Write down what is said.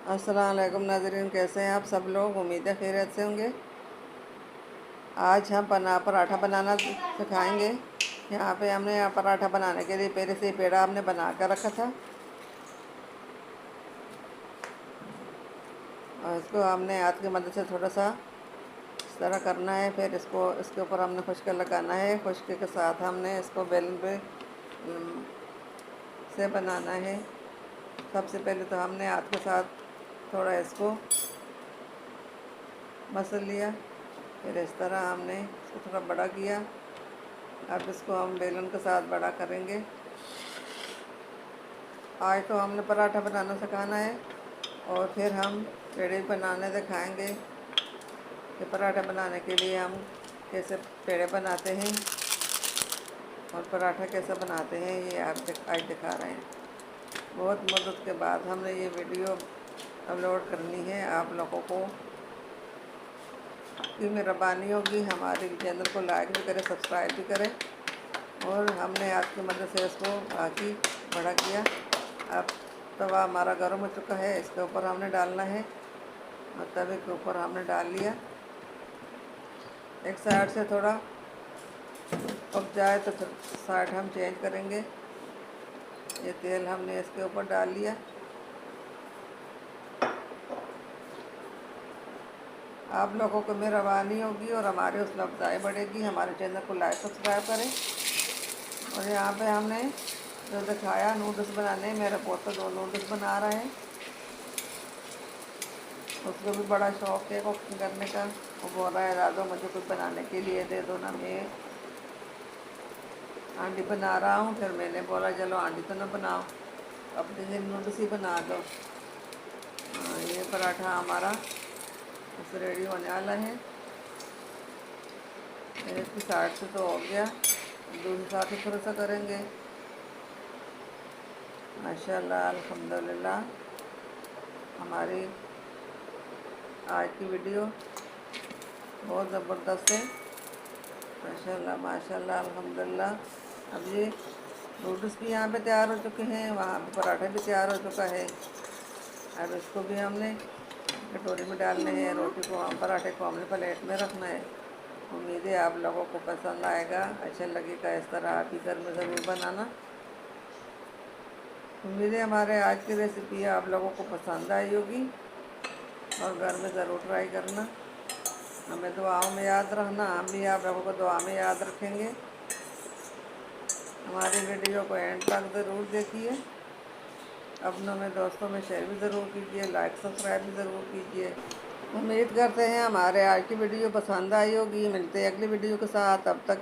अस्सलाम वालेकुम नाज़रीन, कैसे हैं आप सब लोग। उम्मीद है खैरियत से होंगे। आज हम पराठा बनाना सिखाएंगे। यहाँ पे हमने पराठा बनाने के लिए पहले से ही पेड़ा हमने बना कर रखा था और इसको हमने हाथ की मदद से थोड़ा सा इस तरह करना है। फिर इसके ऊपर हमने खुश्का लगाना है। खुश्के के साथ हमने इसको बेलन पे से बनाना है। सबसे पहले तो हमने हाथ के साथ थोड़ा इसको मसल लिया, फिर इस तरह हमने इसको थोड़ा बड़ा किया। अब इसको हम बेलन के साथ बड़ा करेंगे। आज तो हमने पराठा बनाना सिखाना है और फिर हम पेड़े बनाने दिखाएंगे कि पराठा बनाने के लिए हम कैसे पेड़े बनाते हैं और पराठा कैसे बनाते हैं, ये आप आज दिखा रहे हैं। बहुत मदद के बाद हमने ये वीडियो अपलोड करनी है। आप लोगों को की मेहरबानी होगी, हमारे चैनल को लाइक भी करें, सब्सक्राइब भी करें। और हमने हाथ की मदद से इसको बाकी बड़ा किया। अब तवा हमारा गर्म हो चुका है, इसके ऊपर हमने डालना है और तवे के ऊपर हमने डाल लिया। एक साइड से थोड़ा पक जाए तो साइड हम चेंज करेंगे। ये तेल हमने इसके ऊपर डाल लिया। आप लोगों को मेहरबानी होगी और हमारी हौसला अफजाई बढ़ेगी। हमारे चैनल को लाइक सब्सक्राइब करें। और यहाँ पे हमने जो दिखाया नूडल्स बनाने, मेरा पोता 2 नूडल्स बना रहा है। उसको भी बड़ा शौक है कुकिंग करने का। वो बोल रहा है दादो मुझे कुछ बनाने के लिए दे दो ना, मैं आंटी बना रहा हूँ। फिर मैंने बोला चलो आंटी तो ना बनाओ, अपने लिए नूडल्स ही बना दो। ये पराठा हमारा बस रेडी होने वाला है। एक की साइड से तो हो गया, दूसरी साइड से थोड़ा सा करेंगे। माशाल्लाह अल्हम्दुलिल्लाह, हमारी आज की वीडियो बहुत ज़बरदस्त है। माशाल्लाह माशाल्लाह अल्हम्दुलिल्लाह। अब ये नूडल्स भी यहाँ पे तैयार हो चुके हैं, वहाँ पे पराठा भी तैयार हो चुका है। अब इसको भी हमने कटोरी में डालने हैं। रोटी को पराठे को हमने प्लेट में रखना है। उम्मीद है आप लोगों को पसंद आएगा, अच्छा लगेगा। इस तरह आप ही घर में ज़रूर बनाना। उम्मीद है हमारे आज की रेसिपी आप लोगों को पसंद आई होगी और घर में ज़रूर ट्राई करना। हमें दुआओं में याद रखना, हम भी आप लोगों को दुआ में याद रखेंगे। हमारी वीडियो को एंड तक ज़रूर देखिए। अपनों में दोस्तों में शेयर भी ज़रूर कीजिए, लाइक सब्सक्राइब भी ज़रूर कीजिए। उम्मीद करते हैं हमारे आज की वीडियो पसंद आई होगी। मिलते हैं अगली वीडियो के साथ, तब तक